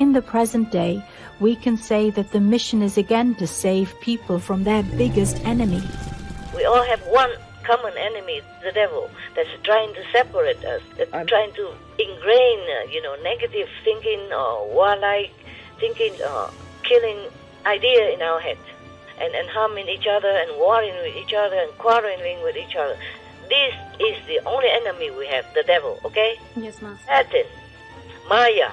In the present day, we can say that the mission is again to save people from their biggest enemy. We all have one common enemy, the devil, that's trying to separate us, that's trying to ingrain, negative thinking or warlike thinking or killing idea in our head, and harming each other and warring with each other and quarreling with each other. This is the only enemy we have, the devil, okay? Yes, Master. Satan, Maya,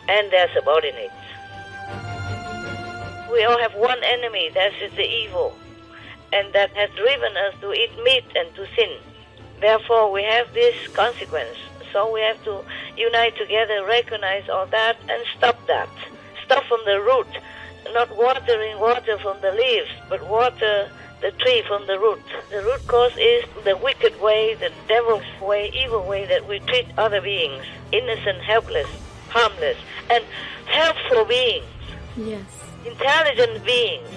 and their subordinates. We all have one enemy, that is the evil, and that has driven us to eat meat and to sin. Therefore, we have this consequence. So we have to unite together, recognize all that, and stop that. Stop from the root, not watering water from the leaves, but water the tree from the root. The root cause is the wicked way, the devil's way, evil way that we treat other beings, innocent, helpless, harmless, and helpful beings. Yes. Intelligent beings,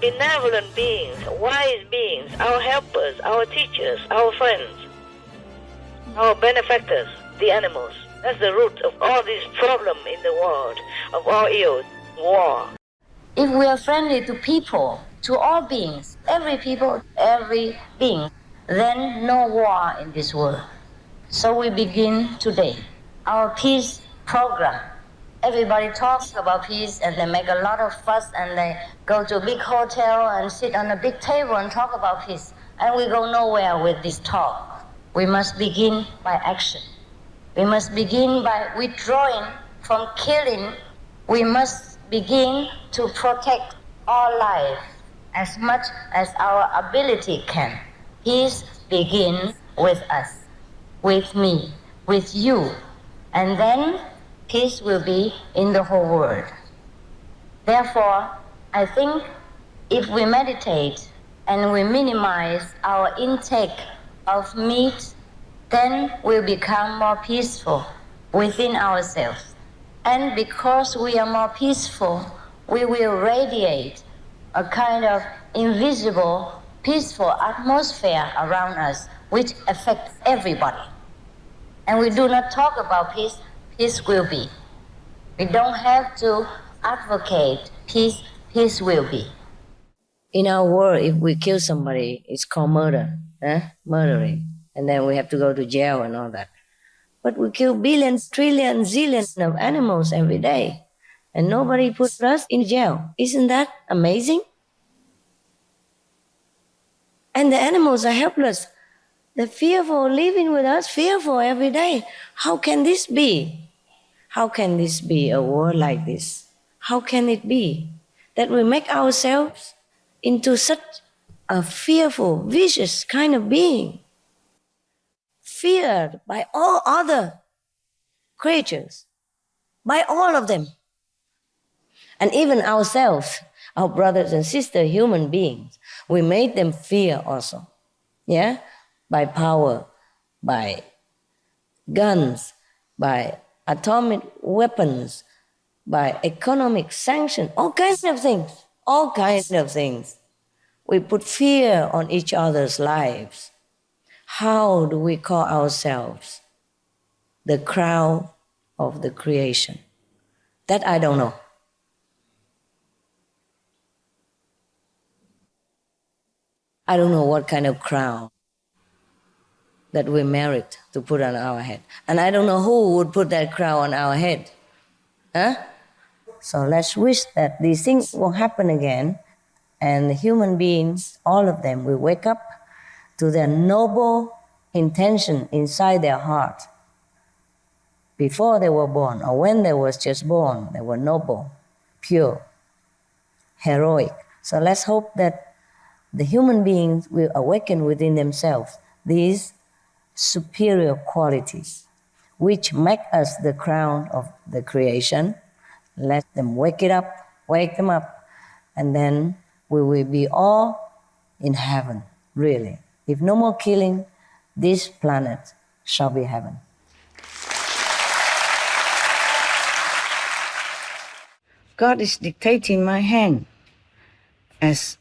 benevolent beings, wise beings, our helpers, our teachers, our friends, our benefactors, the animals. That's the root of all this problem in the world, of all ills, war. If we are friendly to people, to all beings, every people, every being, then no war in this world. So we begin today our peace program. Everybody talks about peace and they make a lot of fuss and they go to a big hotel and sit on a big table and talk about peace. And we go nowhere with this talk. We must begin by action. We must begin by withdrawing from killing. We must begin to protect all life as much as our ability can. Peace begins with us, with me, with you, and then peace will be in the whole world. Therefore, I think if we meditate and we minimize our intake of meat, then we'll become more peaceful within ourselves. And because we are more peaceful, we will radiate a kind of invisible, peaceful atmosphere around us, which affects everybody. And we do not talk about peace, peace will be. We don't have to advocate peace, peace will be. In our world, if we kill somebody, it's called murder, murdering. And then we have to go to jail and all that. But we kill billions, trillions, zillions of animals every day. And nobody puts us in jail. Isn't that amazing? And the animals are helpless. They're fearful, living with us, fearful every day. How can this be? How can this be, a world like this? How can it be that we make ourselves into such a fearful, vicious kind of being? Feared by all other creatures, by all of them. And even ourselves, our brothers and sisters, human beings, we made them fear also. Yeah? By power, by guns, by atomic weapons, by economic sanctions, all kinds of things, all kinds of things. We put fear on each other's lives. How do we call ourselves the crown of the creation? That I don't know. I don't know what kind of crown that we merit to put on our head. And I don't know who would put that crown on our head. So let's wish that these things won't happen again and the human beings, all of them, will wake up to their noble intention inside their heart. Before they were born, or when they were just born, they were noble, pure, heroic. So let's hope that the human beings will awaken within themselves these superior qualities, which make us the crown of the creation. Let them wake them up, and then we will be all in heaven, really. If no more killing, this planet shall be heaven. God is dictating my hand as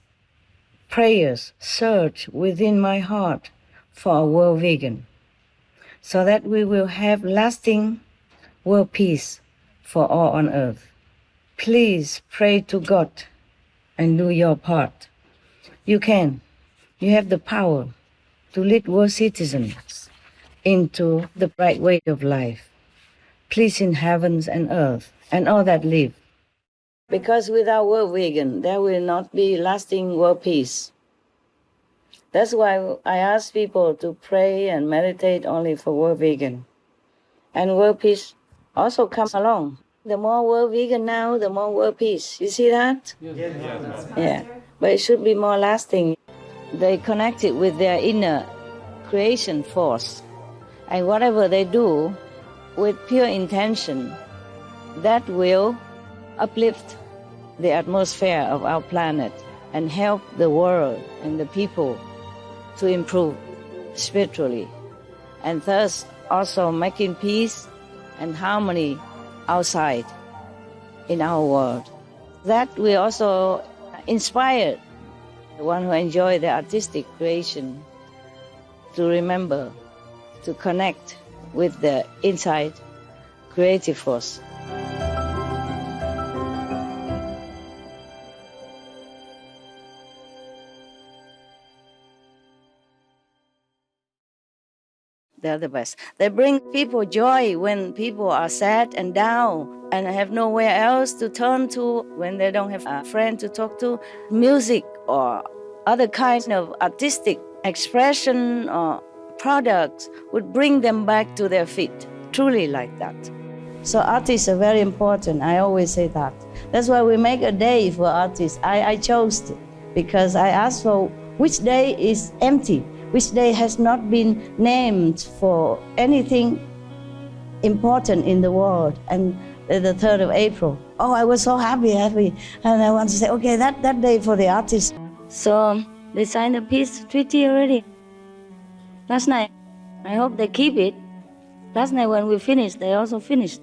prayers surge within my heart for a world vegan, so that we will have lasting world peace for all on earth. Please pray to God and do your part. You can. You have the power to lead world citizens into the bright way of life, pleasing heavens and earth and all that live. Because without world vegan, there will not be lasting world peace. That's why I ask people to pray and meditate only for world vegan. And world peace also comes along. The more world vegan now, the more world peace. You see that? Yes. Yeah. But it should be more lasting. They connect it with their inner creation force. And whatever they do with pure intention, that will uplift the atmosphere of our planet and help the world and the people to improve spiritually, and thus also making peace and harmony outside in our world. That will also inspire the one who enjoy the artistic creation to remember to connect with the inside creative force. They're the best. They bring people joy when people are sad and down and have nowhere else to turn to, when they don't have a friend to talk to. Music or other kinds of artistic expression or products would bring them back to their feet, truly like that. So artists are very important, I always say that. That's why we make a day for artists. I chose it because I asked for which day is empty, which day has not been named for anything important in the world, and the 3rd of April. Oh, I was so happy, and I want to say, okay, that day for the artists. So they signed a peace treaty already last night. I hope they keep it. Last night when we finished, they also finished.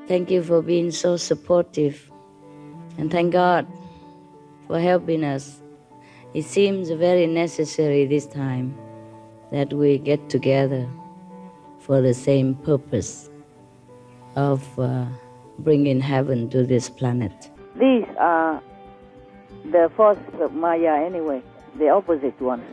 Thank you for being so supportive, and thank God for helping us. It seems very necessary this time that we get together for the same purpose of bringing heaven to this planet. These are the forces of Maya anyway, the opposite ones.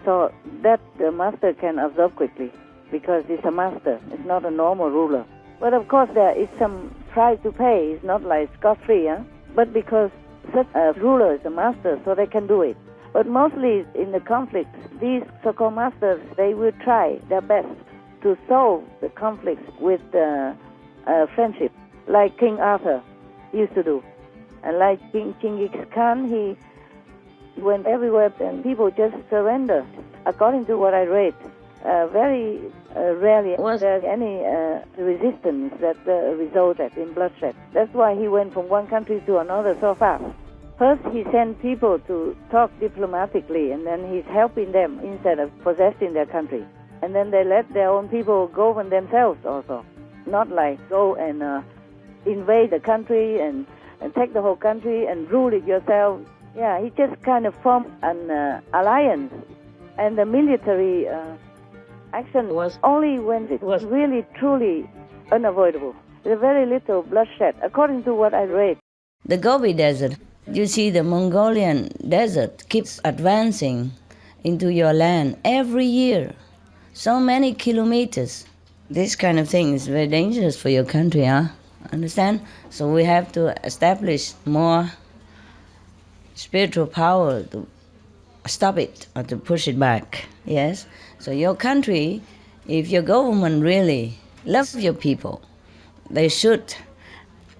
So that the master can absorb quickly because he's a master, it's not a normal ruler. But of course there is some price to pay, it's not like scot-free, but because such a ruler is a master, so they can do it. But mostly in the conflicts, these so-called masters, they will try their best to solve the conflicts with friendship, like King Arthur used to do. And like King Genghis Khan, he went everywhere and people just surrender. According to what I read, very rarely was there any resistance that resulted in bloodshed. That's why he went from one country to another so fast. First, he sent people to talk diplomatically, and then he's helping them instead of possessing their country. And then they let their own people govern themselves also, not like go and invade the country and take the whole country and rule it yourself. Yeah, he just kind of formed an alliance, and the military action was only when it was really, truly unavoidable. There's very little bloodshed, according to what I read. The Gobi Desert, you see the Mongolian desert keeps advancing into your land every year, so many kilometers. This kind of thing is very dangerous for your country, Understand? So we have to establish more spiritual power to stop it or to push it back, yes? So your country, if your government really loves your people, they should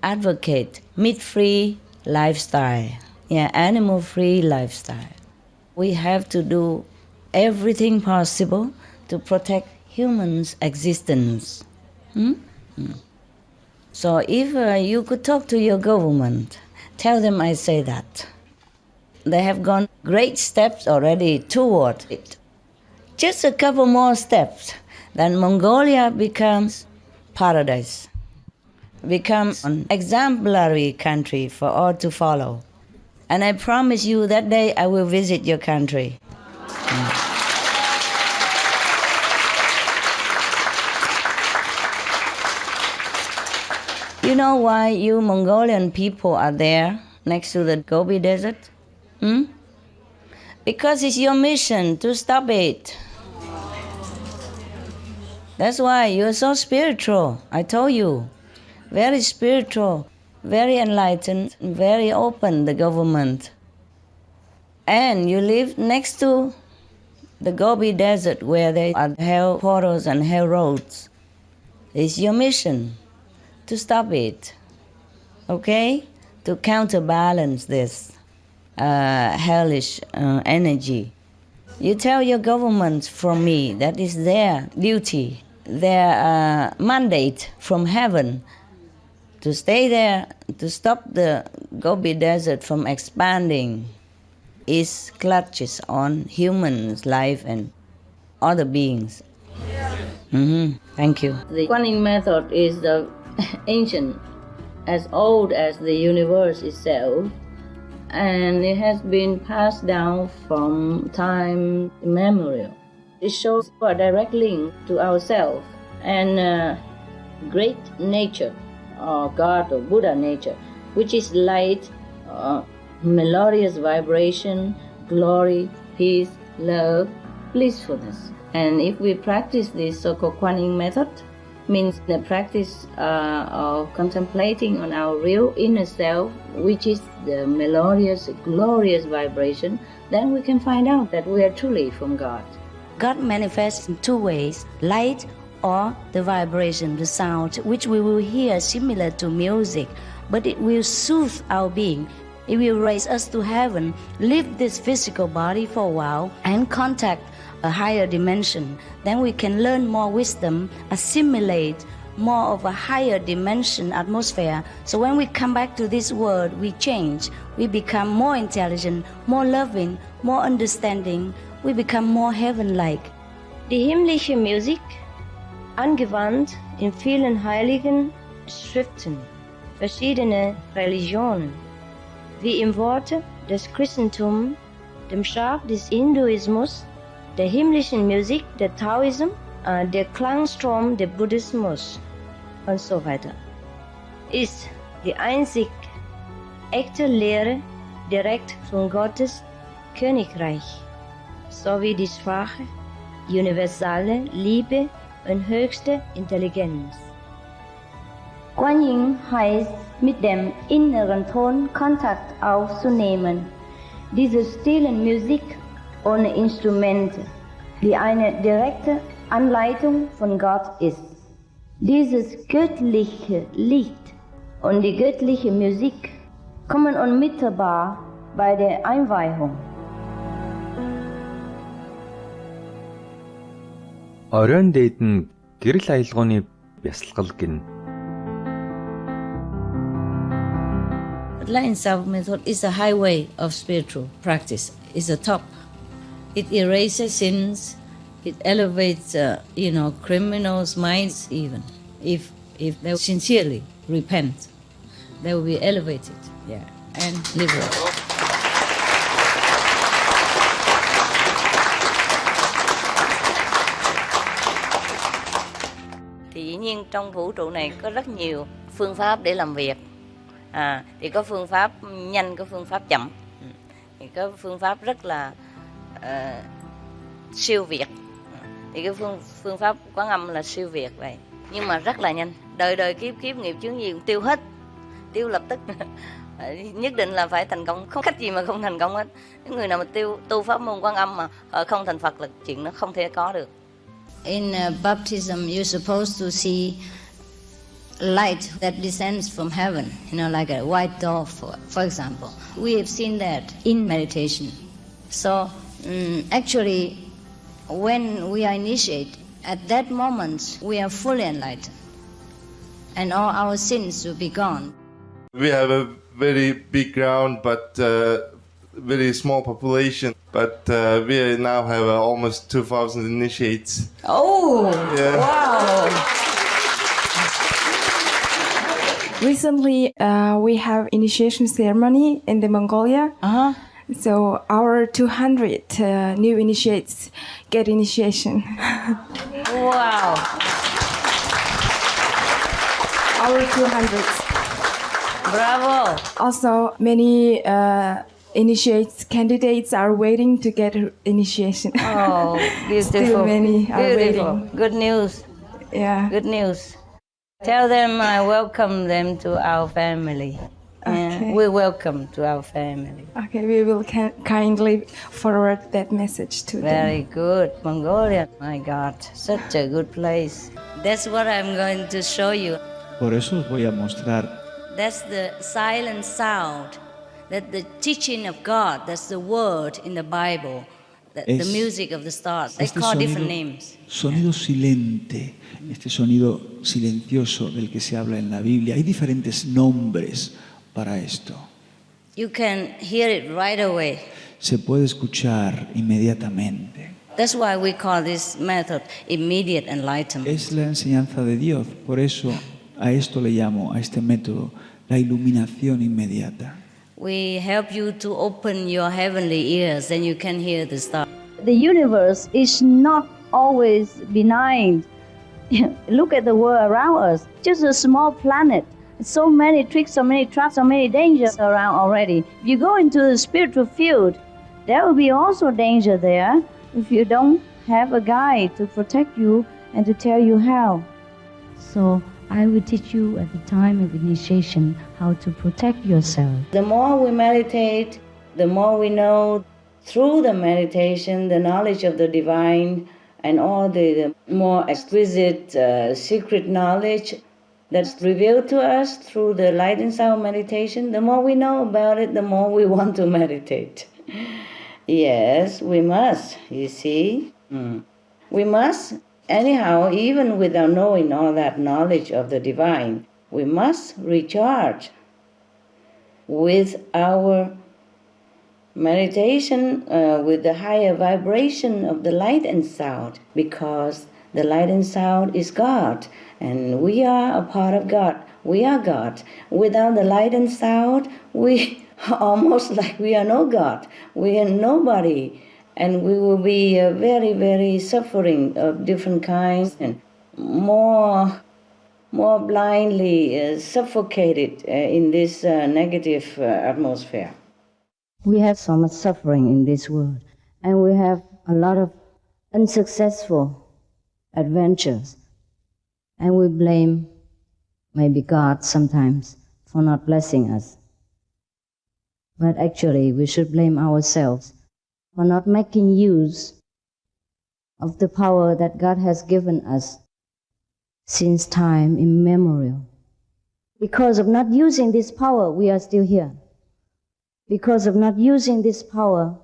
advocate meat-free lifestyle, animal-free lifestyle. We have to do everything possible to protect humans' existence. So if you could talk to your government, tell them I say that. They have gone great steps already toward it. Just a couple more steps, then Mongolia becomes paradise, becomes an exemplary country for all to follow. And I promise you that day I will visit your country. You know why you Mongolian people are there next to the Gobi Desert? Because it's your mission to stop it. That's why you're so spiritual, I told you. Very spiritual, very enlightened, very open, the government. And you live next to the Gobi Desert where there are hell portals and hell roads. It's your mission to stop it, okay? To counterbalance this hellish energy. You tell your government from me that is their duty, their mandate from heaven to stay there, to stop the Gobi Desert from expanding its clutches on humans' life and other beings. Thank you. The Kuan Yin method is the ancient, as old as the universe itself, and it has been passed down from time immemorial. It shows a direct link to ourselves and great nature, or God or Buddha nature, which is light, melodious vibration, glory, peace, love, blissfulness. And if we practice this so-called Kuan Yin method, means the practice of contemplating on our real inner self, which is the melodious, glorious vibration, then we can find out that we are truly from God. God manifests in two ways, light or the vibration, the sound, which we will hear similar to music, but it will soothe our being. It will raise us to heaven, leave this physical body for a while, and contact a higher dimension. Then we can learn more wisdom, assimilate more of a higher dimension atmosphere. So when we come back to this world, we change. We become more intelligent, more loving, more understanding. We become more heaven-like. Die himmlische Musik, angewandt in vielen heiligen Schriften, verschiedene Religionen, wie im Worte des Christentums, dem Schaf des Hinduismus, der himmlischen Musik, der Taoism, der Klangstrom des Buddhismus und so weiter, ist die einzig echte Lehre direkt von Gottes Königreich, sowie die Sprache, universale Liebe und höchste Intelligenz. Kuan Yin heißt, mit dem inneren Ton Kontakt aufzunehmen. Diese stille Musik ohne Instrumente, die eine direkte Anleitung von Gott ist. Dieses göttliche Licht und die göttliche Musik kommen unmittelbar bei der Einweihung. Оройн дээд нь гэрэл аялгауны бясалгал гин. Light and Sound method is a highway of spiritual practice. It's a top. It erases sins. It elevates, criminals' minds even. If they sincerely repent, they will be elevated, and liberated. Thì dĩ nhiên trong vũ trụ này có rất nhiều phương pháp để làm việc. Thì có phương pháp nhanh, có phương pháp chậm. Thì có phương pháp rất là siêu việt. Thì cái phương pháp Quán Âm là siêu việt vậy. Nhưng mà rất là nhanh. Đời đời kiếp kiếp nghiệp chướng gì cũng tiêu hết. Tiêu lập tức. Nhất định là phải thành công. Không cách gì mà không thành công hết. Những người nào mà tu pháp môn Quán Âm mà họ không thành Phật là chuyện nó không thể có được. In baptism you're supposed to see light that descends from heaven, like a white dove, for example. We have seen that in meditation. So actually, when we are initiated, at that moment we are fully enlightened, and all our sins will be gone. We have a very big ground, but very small population. But we now have almost 2,000 initiates. Oh, yeah. Wow! Recently, we have initiation ceremony in the Mongolia, So our 200 new initiates get initiation. Wow. Our 200. Bravo. Also, many initiates candidates are waiting to get initiation. Oh, beautiful. Still many are Beautiful. waiting. Good news. Yeah. Good news. Tell them I welcome them to our family. Okay. We welcome to our family. Okay, we will kindly forward that message to them. Very good. Mongolia, my God, such a good place. That's what I'm going to show you. Por eso os voy a mostrar. That's the silent sound, that the teaching of God, that's the word in the Bible, the music of the stars. They call different names. Sonido silente, este sonido silencioso del que se habla en la Biblia. Hay diferentes nombres para esto. You can hear it right away. Se puede escuchar inmediatamente. That's why we call this method immediate enlightenment. Es la enseñanza de Dios, por eso a esto le llamo, a este método, la iluminación inmediata. We help you to open your heavenly ears, then you can hear the stars. The universe is not always benign. Look at the world around us, just a small planet. So many tricks, so many traps, so many dangers around already. If you go into the spiritual field, there will be also danger there if you don't have a guide to protect you and to tell you how. So I will teach you at the time of initiation how to protect yourself. The more we meditate, the more we know through the meditation, the knowledge of the divine and all the more exquisite secret knowledge that's revealed to us through the light and sound meditation. The more we know about it, the more we want to meditate. Yes, we must, you see. We must, anyhow, even without knowing all that knowledge of the divine, we must recharge with our meditation with the higher vibration of the light and sound, because the light and sound is God, and we are a part of God. We are God. Without the light and sound, we are almost like we are no God. We are nobody, and we will be very, very suffering of different kinds and more blindly suffocated in this negative atmosphere. We have so much suffering in this world, and we have a lot of unsuccessful adventures, and we blame maybe God sometimes for not blessing us. But actually we should blame ourselves for not making use of the power that God has given us since time immemorial. Because of not using this power, we are still here. Because of not using this power,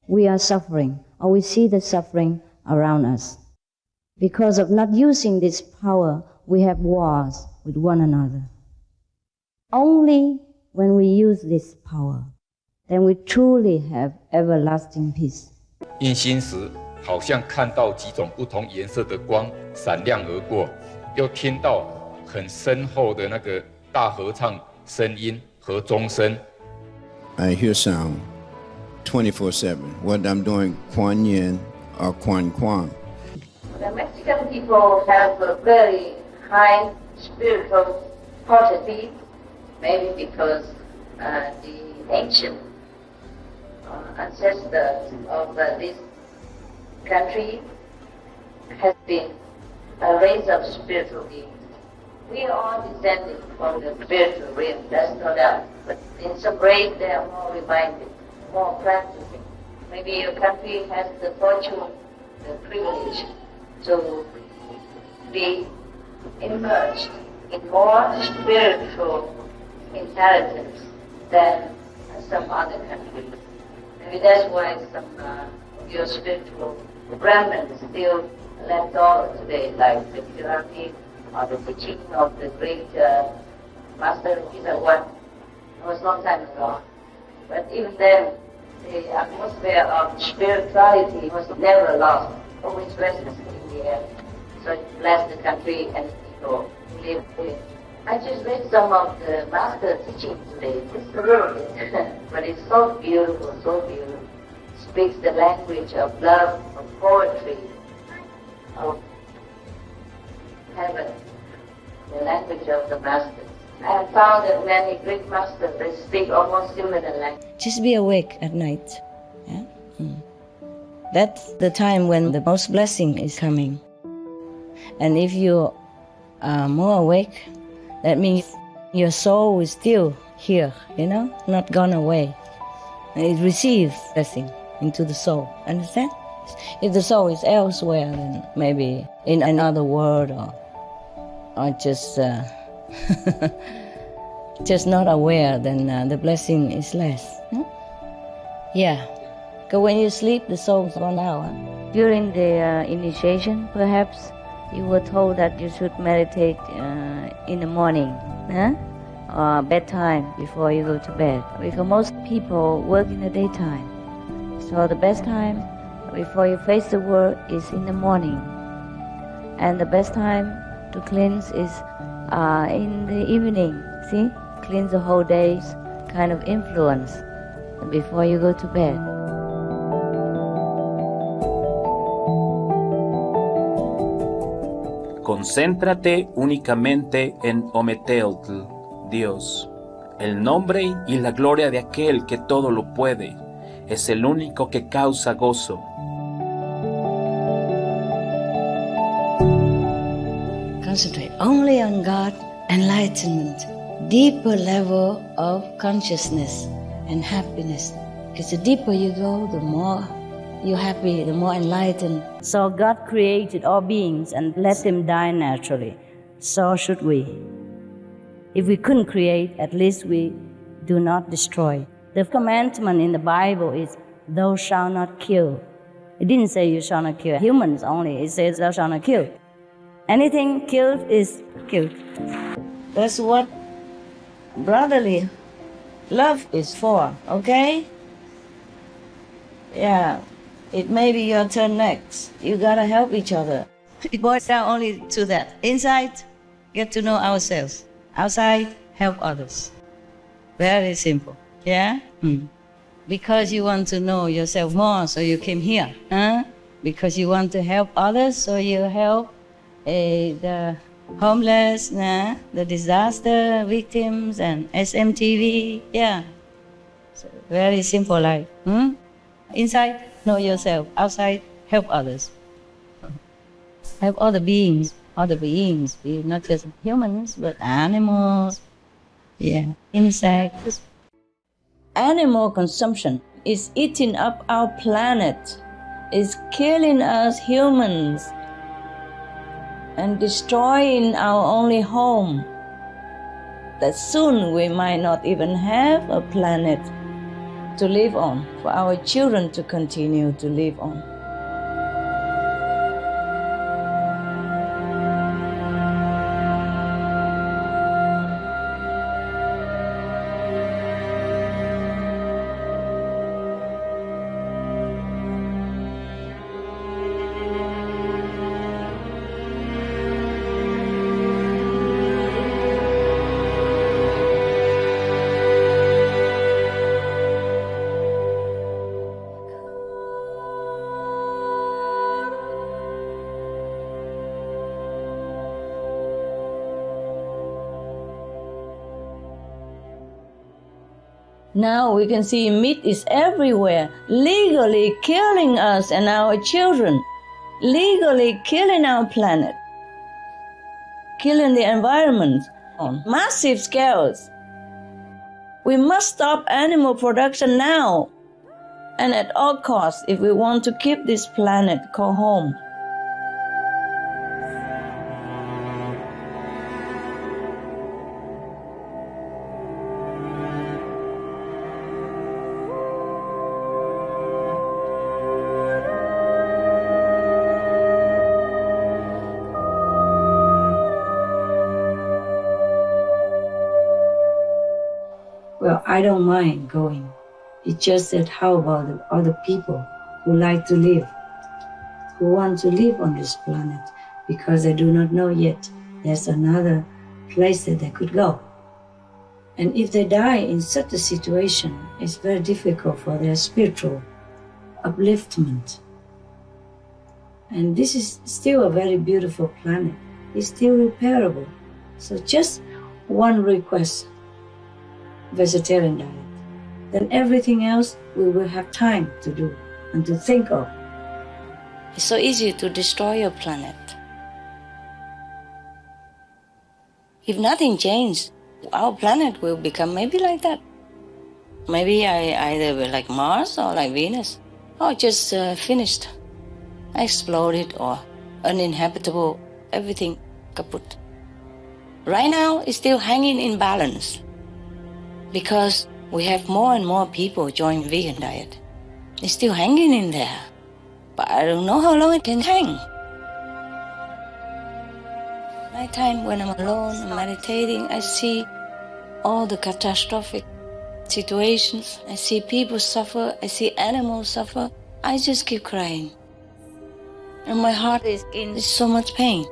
we are suffering, or we see the suffering around us. Because of not using this power, we have wars with one another. Only when we use this power, then we truly have everlasting peace. 印心时，好像看到几种不同颜色的光闪亮而过，又听到很深厚的那个大合唱声音和钟声。 I hear sound 24/7. Whether I'm doing Kuan Yin or Kuan Kuan. The Mexican people have a very high spiritual quality, maybe because the ancient ancestors of this country has been a race of spiritual beings. We are all descended from the spiritual realm, that's no doubt. But in some ways they are more reminded, more practicing. Maybe your country has the fortune, the privilege to be immersed in more spiritual intelligence than some other countries. Maybe that's why some of your spiritual remnants still left over today, like the pyramid or the teaching of the great Master One. It was a long time ago. But even then, the atmosphere of spirituality was never lost, always restless in the air. So it blessed the country and the people who live in I just read some of the master teaching today, just a little bit, but it's so beautiful, so beautiful. Speaks the language of love, of poetry, of heaven, the language of the masters. I have found that many great masters, they speak almost similar language. Just be awake at night. Yeah? That's the time when the most blessing is coming. And if you are more awake, that means your soul is still here, not gone away. And it receives blessing into the soul. Understand? If the soul is elsewhere, then maybe in another world or just just not aware, then the blessing is less. Yeah. Because when you sleep, the soul's gone out. During the initiation, perhaps you were told that you should meditate in the morning, or bedtime before you go to bed. Because most people work in the daytime. So the best time before you face the world is in the morning. And the best time to cleanse is in the evening. See? Cleanse the whole day's kind of influence before you go to bed. Concéntrate únicamente en Ometeotl, Dios, el nombre y la gloria de aquel que todo lo puede, es el único que causa gozo. Concentrate only on God, enlightenment, deeper level of consciousness and happiness. Because the deeper you go, the more you're happy, the more enlightened. So God created all beings and let them die naturally. So should we. If we couldn't create, at least we do not destroy. The commandment in the Bible is, thou shalt not kill. It didn't say you shall not kill humans only. It says thou shalt not kill. Anything killed is killed. That's what brotherly love is for, okay? Yeah, it may be your turn next. You gotta help each other. It boils down only to that. Inside, get to know ourselves. Outside, help others. Very simple, yeah? Because you want to know yourself more, so you came here. Because you want to help others, so you help the homeless, the disaster victims, and SMTV, yeah. So very simple life. Inside, know yourself. Outside, help others. Help other beings, not just humans, but animals, insects. Animal consumption is eating up our planet, is killing us humans, and destroying our only home, that soon we might not even have a planet to live on, for our children to continue to live on. Now we can see meat is everywhere, legally killing us and our children, legally killing our planet, killing the environment on massive scales. We must stop animal production now, and at all costs, if we want to keep this planet called home. Well, I don't mind going. It's just that how about the other people who like to live, who want to live on this planet, because they do not know yet there's another place that they could go. And if they die in such a situation, it's very difficult for their spiritual upliftment. And this is still a very beautiful planet. It's still repairable. So just one request, vegetarian diet. Then everything else we will have time to do and to think of. It's so easy to destroy your planet. If nothing changes, our planet will become maybe like that. Maybe I either will like Mars or like Venus, or just finished, exploded or uninhabitable, everything kaput. Right now, it's still hanging in balance because we have more and more people join vegan diet. It's still hanging in there, but I don't know how long it can hang. Nighttime when I'm alone, meditating, I see all the catastrophic situations. I see people suffer, I see animals suffer. I just keep crying. And my heart is in so much pain.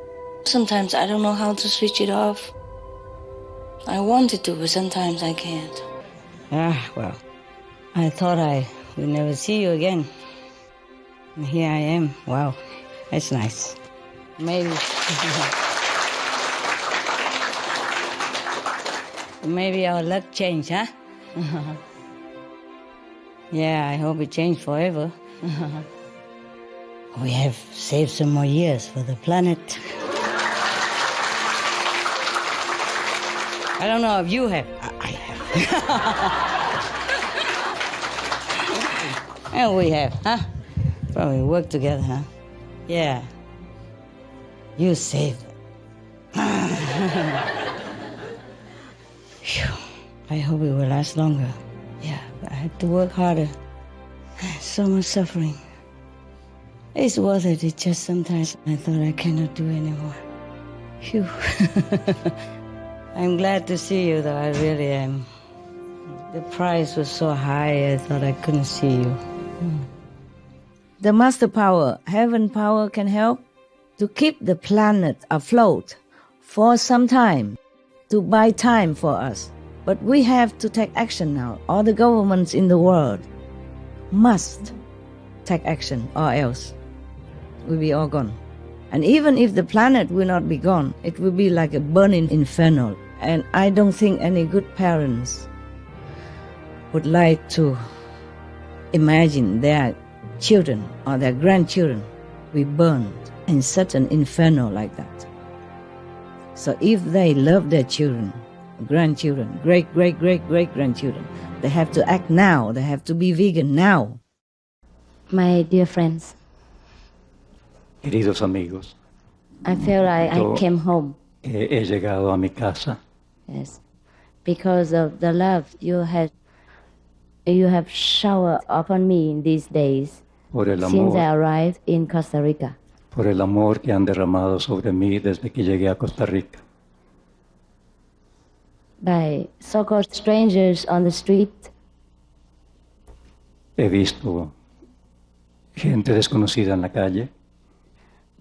Sometimes I don't know how to switch it off. I wanted to, but sometimes I can't. Well, I thought I would never see you again. And here I am. Wow, that's nice. Maybe... Maybe our luck changed, huh? Yeah, I hope it changed forever. We have saved some more years for the planet. I don't know if you have. I have. And we have, huh? Probably work together, huh? Yeah. You saved it. I hope it will last longer. Yeah, but I have to work harder. So much suffering. It's worth it. It's just sometimes I thought I cannot do anymore. Phew. I'm glad to see you, though. I really am. The price was so high, I thought I couldn't see you. The master power, heaven power, can help to keep the planet afloat for some time, to buy time for us. But we have to take action now. All the governments in the world must take action, or else we'll be all gone. And even if the planet will not be gone, it will be like a burning inferno. And I don't think any good parents would like to imagine their children or their grandchildren be burned in such an inferno like that. So if they love their children, grandchildren, great-grandchildren, they have to act now. They have to be vegan now. My dear friends, Queridos amigos, I feel like I came home. he llegado a mi casa Yes, because of the love you have showered upon me in these days por el since I amor, arrived in Costa Rica. por el amor que han derramado sobre mí desde que llegué a Costa Rica. By so-called strangers on the street, He visto gente desconocida en la calle,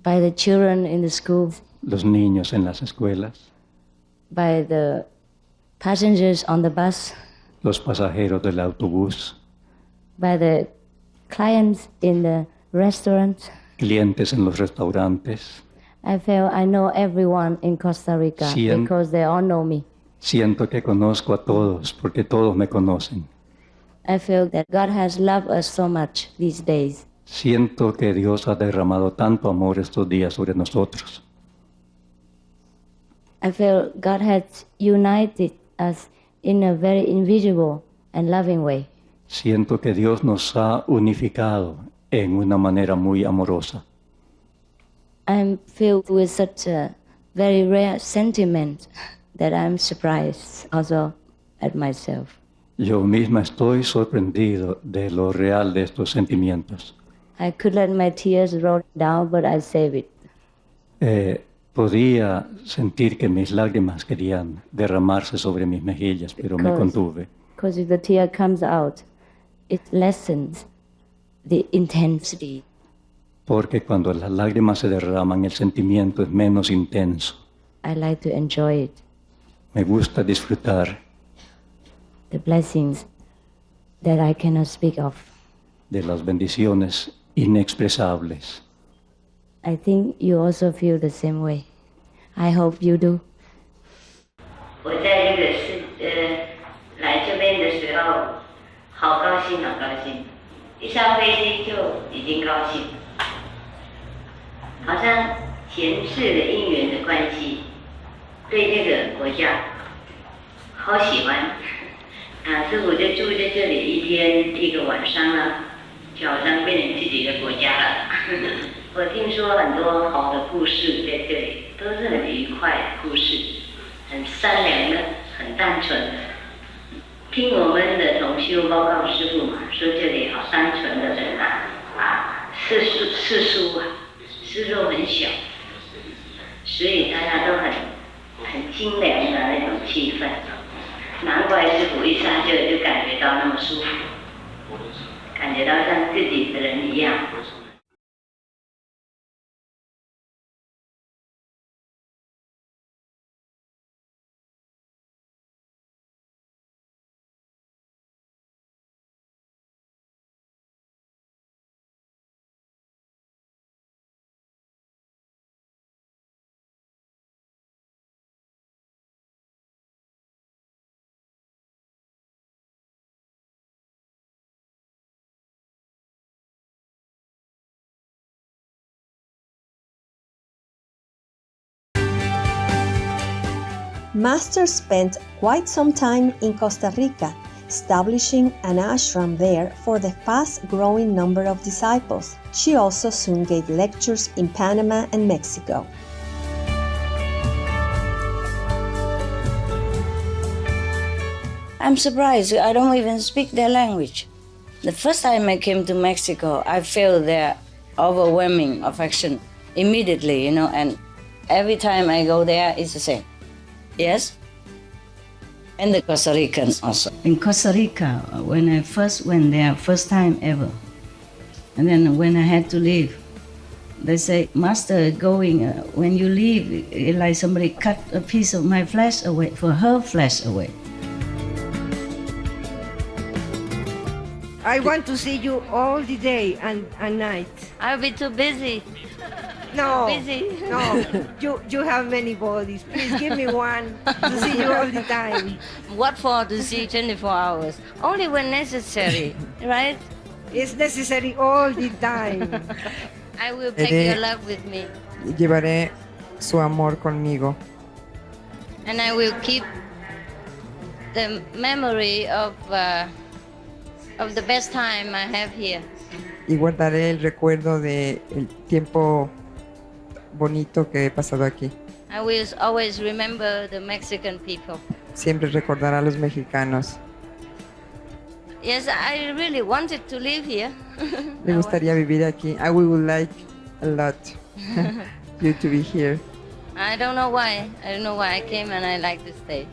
by the children in the school, los niños en las escuelas, by the passengers on the bus, los pasajeros del autobús, by the clients in the restaurant. clientes en los restaurantes. I feel I know everyone in Costa Rica because they all know me. Siento que conozco a todos porque todos me conocen. I feel that God has loved us so much these days. Siento que Dios ha derramado tanto amor estos días sobre nosotros. I feel God has united us in a very invisible and loving way. Siento que Dios nos ha unificado en una manera muy amorosa. I'm filled with such a very rare sentiment that I'm surprised also at myself. Yo misma estoy sorprendido de lo real de estos sentimientos. I could let my tears roll down, but I save it. Podía sentir que mis lágrimas querían derramarse sobre mis mejillas, pero me contuve. Because if the tear comes out, it lessens the intensity. Porque cuando las lágrimas se derraman, el sentimiento es menos intenso. I like to enjoy it. Me gusta disfrutar the blessings that I cannot speak of. de las bendiciones inexpresables. I think you also feel the same way. I hope you do. 我在这个来这边的时候，好高兴，好高兴！一上飞机就已经高兴，好像前世的因缘的关系，对这个国家好喜欢。所以我就住在这里一天一个晚上了，就好像变成自己的国家了。我听说很多好的故事在这里，都是很愉快的故事，很善良的，很单纯的。听我们的同修报告师父嘛，说这里好单纯的人世俗世俗很小，所以大家都很清凉的那种气氛。难怪师父一上就感觉到那么舒服，感觉到像自己的人一样。Master spent quite some time in Costa Rica, establishing an ashram there for the fast-growing number of disciples. She also soon gave lectures in Panama and Mexico. I'm surprised. I don't even speak their language. The first time I came to Mexico, I felt their overwhelming affection immediately, and every time I go there, it's the same. Yes? And the Costa Rican also. In Costa Rica, when I first went there, first time ever, and then when I had to leave, they say, Master, when you leave, it's like somebody cut a piece of my flesh away, for her flesh away. I want to see you all the day and night. I'll be too busy. No, busy. No, you have many bodies. Please give me one to see you all the time. What for to see 24 hours? Only when necessary, right? It's necessary all the time. I will take your love with me. Llevaré su amor conmigo. And I will keep the memory of the best time I have here. Y guardaré el recuerdo de el tiempo bonito que he pasado aquí. I will always remember the Mexican people. Siempre recordará a los mexicanos. Yes, I really wanted to live here. Me gustaría vivir aquí. I would like a lot you to be here. I don't know why. I came and I like to stay.